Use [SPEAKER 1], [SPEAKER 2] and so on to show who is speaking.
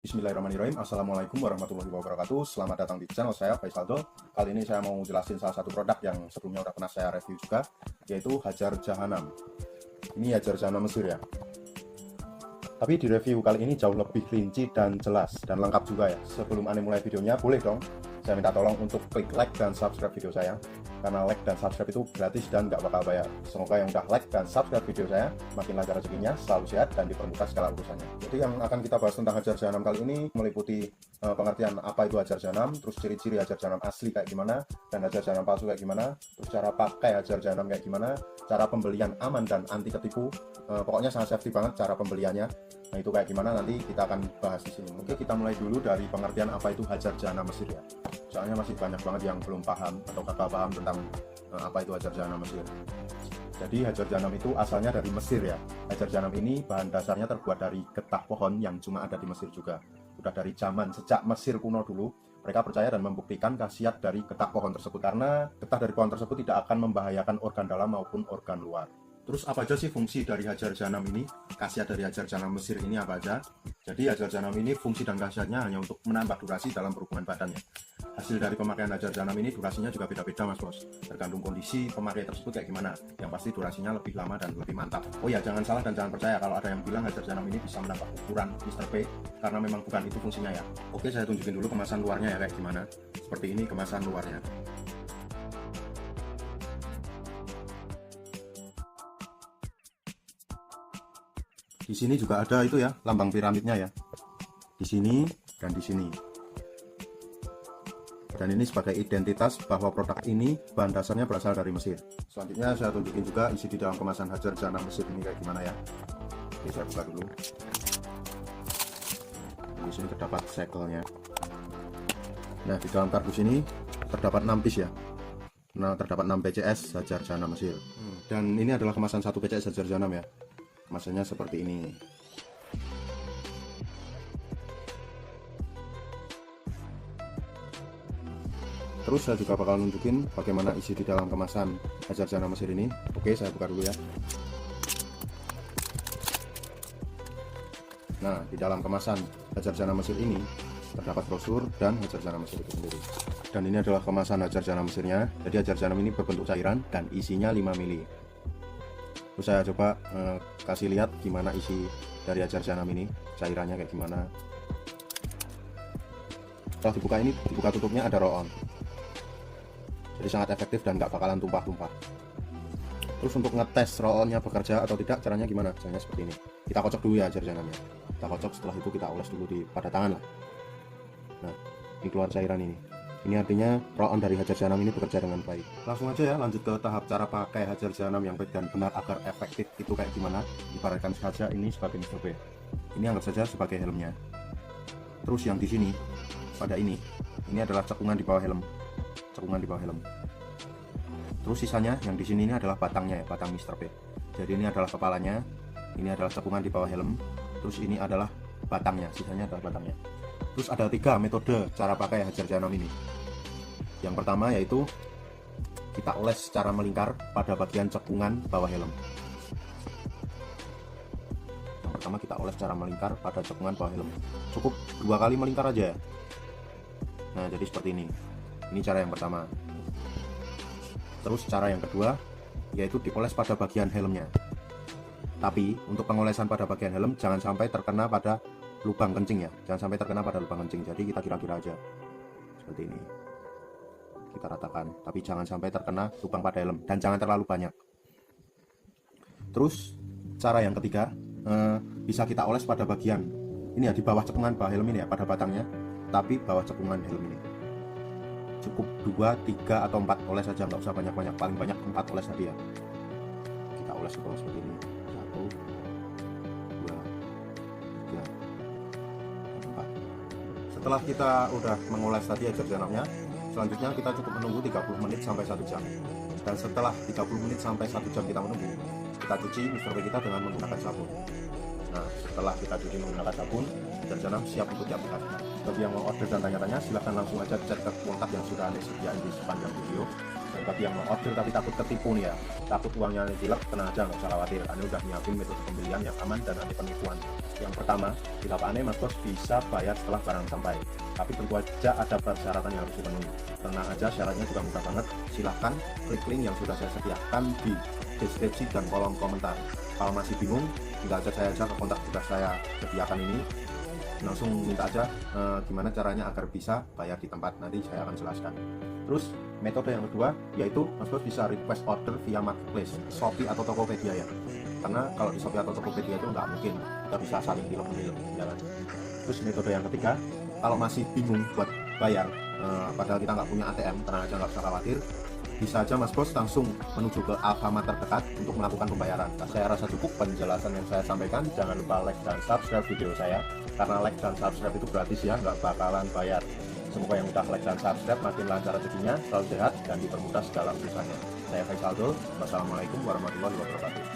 [SPEAKER 1] Bismillahirrahmanirrahim. Assalamualaikum warahmatullahi wabarakatuh. Selamat datang di channel saya, Faisaldo. Kali ini saya mau jelasin salah satu produk yang sebelumnya udah pernah saya review juga, yaitu Hajar Jahanam. Ini Hajar Jahanam Mesir ya. Tapi di review kali ini jauh lebih rinci dan jelas dan lengkap juga ya. Sebelum Anda mulai videonya, boleh dong saya minta tolong untuk klik like dan subscribe video saya. Karena like dan subscribe itu gratis dan nggak bakal bayar. Semoga yang udah like dan subscribe video saya makin lancar rezekinya, selalu sehat dan dipermudah segala urusannya. Jadi yang akan kita bahas tentang Hajar Jahanam kali ini meliputi pengertian apa itu Hajar Jahanam, terus ciri-ciri Hajar Jahanam asli kayak gimana, dan Hajar Jahanam palsu kayak gimana, terus cara pakai Hajar Jahanam kayak gimana, cara pembelian aman dan anti ketipu. Pokoknya sangat safety banget cara pembeliannya. Nah itu kayak gimana nanti kita akan bahas di sini. Oke, kita mulai dulu dari pengertian apa itu Hajar Jahanam Mesir ya. Soalnya masih banyak banget yang belum paham atau kagak paham tentang apa itu Hajar Jahanam Mesir. Jadi Hajar Jahanam itu asalnya dari Mesir ya. Hajar Jahanam ini bahan dasarnya terbuat dari getah pohon yang cuma ada di Mesir juga. Udah dari zaman sejak Mesir kuno dulu, mereka percaya dan membuktikan khasiat dari getah pohon tersebut karena getah dari pohon tersebut tidak akan membahayakan organ dalam maupun organ luar. Terus apa aja sih fungsi dari Hajar Jahanam ini? Khasiat dari Hajar Jahanam Mesir ini apa aja? Jadi Hajar Jahanam ini fungsi dan khasiatnya hanya untuk menambah durasi dalam berhubungan badannya. Hasil dari pemakaian Hajar Jahanam ini durasinya juga beda-beda mas bos. Tergantung kondisi pemakai tersebut kayak gimana. Yang pasti durasinya lebih lama dan lebih mantap. Oh ya, jangan salah dan jangan percaya kalau ada yang bilang Hajar Jahanam ini bisa menambah ukuran Mr. P, karena memang bukan itu fungsinya ya. Oke, saya tunjukin dulu kemasan luarnya ya kayak gimana. Seperti ini kemasan luarnya. Di sini juga ada itu ya, lambang piramidnya ya. Di sini dan di sini. Dan ini sebagai identitas bahwa produk ini bahan dasarnya berasal dari Mesir. Selanjutnya saya tunjukin juga isi di dalam kemasan Hajar Jahanam Mesir ini kayak gimana ya. Oke, saya buka dulu. Di sini terdapat segelnya. Nah, di dalam kardus ini terdapat 6 piece ya. Nah, terdapat 6 PCS Hajar Jahanam Mesir. Dan ini adalah kemasan 1 PCS Hajar Jahanam ya. Kemasannya seperti ini. Terus saya juga bakal nunjukin bagaimana isi di dalam kemasan Hajar Jahanam Mesir ini. Oke, saya buka dulu ya. Nah, di dalam kemasan Hajar Jahanam Mesir ini terdapat brosur dan Hajar Jahanam Mesir itu sendiri. Dan ini adalah kemasan Hajar Jahanam Mesirnya. Jadi Hajar Jahanam ini berbentuk cairan dan isinya 5 mili. Terus saya coba kasih lihat gimana isi dari Hajar Jahanam ini, cairannya kayak gimana. Setelah dibuka ini, dibuka tutupnya ada roll on. Jadi sangat efektif dan nggak bakalan tumpah-tumpah. Terus untuk ngetes roll onnya bekerja atau tidak, caranya gimana? Caranya seperti ini. Kita kocok dulu ya Hajar Jahanamnya. Kita kocok, setelah itu kita oles dulu pada tangan lah. Nah, ini keluar cairan ini. Ini artinya roll on dari Hajar Jahanam ini bekerja dengan baik. Langsung aja ya lanjut ke tahap cara pakai Hajar Jahanam yang baik dan benar agar efektif itu kayak gimana. Ibaratkan saja ini sebagai Mr. P. Ini anggap saja sebagai helmnya. Terus yang di sini pada ini adalah cekungan di bawah helm. Cekungan di bawah helm. Terus sisanya yang di sini ini adalah batangnya ya, batang Mr. P. Jadi ini adalah kepalanya, ini adalah cekungan di bawah helm. Terus ini adalah batangnya, sisanya adalah batangnya. Terus ada 3 metode cara pakai Hajar Jahanam ini. Yang pertama yaitu kita oles secara melingkar pada bagian cekungan bawah helm. Yang pertama kita oles secara melingkar pada cekungan bawah helm. Cukup 2 kali melingkar aja ya. Nah, jadi seperti ini. Ini cara yang pertama. Terus cara yang kedua yaitu dioles pada bagian helmnya. Tapi untuk pengolesan pada bagian helm jangan sampai terkena pada lubang kencing ya, jangan sampai terkena pada lubang kencing. Jadi kita kira-kira aja seperti ini, kita ratakan, tapi jangan sampai terkena lubang pada helm dan jangan terlalu banyak. Terus cara yang ketiga, bisa kita oles pada bagian ini ya, di bawah cekungan bawah helm ini ya, pada batangnya, tapi bawah cekungan helm ini. Cukup 2, 3 atau 4 oles saja, nggak usah banyak-banyak, paling banyak 4 oles tadi ya. Kita oles ke bawah seperti ini. 1, 2, 3, 4. Setelah kita udah mengoles tadi Hajar Jahanamnya, selanjutnya kita cukup menunggu 30 menit sampai 1 jam. Dan setelah 30 menit sampai 1 jam kita menunggu, kita cuci Mr. P kita dengan menggunakan sabun. Nah, setelah kita cuci menggunakan sabun, Hajar Jahanam siap untuk diaplikasikan. Bagi yang mau order dan tanya-tanya, silahkan langsung aja cek ke kontak yang sudah Anda sediain di sepanjang video. Dan bagi yang mau order tapi takut ketipu nih ya, takut uangnya hilang, tenang aja, nggak usah khawatir. Anda udah nyiapin metode pembelian yang aman dan anti penipuan. Yang pertama, di Lapak Ane Mas Bos bisa bayar setelah barang sampai. Tapi tentu aja ada persyaratan yang harus dipenuhi. Tenang aja, syaratnya juga mudah banget. Silahkan klik link yang sudah saya sediakan di deskripsi dan kolom komentar. Kalau masih bingung, tinggal chat saya aja ke kontak sudah saya sediakan ini. Langsung minta aja gimana caranya agar bisa bayar di tempat. Nanti saya akan jelaskan. Terus metode yang kedua yaitu Mas Bos bisa request order via marketplace, Shopee atau Tokopedia ya. Karena kalau di Shopee atau Tokopedia itu nggak mungkin kita bisa saling tilep-tilep ya kan. Terus metode yang ketiga, kalau masih bingung buat bayar, padahal kita nggak punya ATM, tenang aja, nggak usah khawatir. Bisa aja Mas Bos langsung menuju ke Alfamart terdekat untuk melakukan pembayaran. Nah, saya rasa cukup penjelasan yang saya sampaikan. Jangan lupa like dan subscribe video saya, karena like dan subscribe itu gratis ya, nggak bakalan bayar. Semoga yang udah like dan subscribe makin lancar rezekinya, selalu sehat, dan dipermudah segala urusannya. Saya Faisal Dul. Wassalamualaikum warahmatullahi wabarakatuh.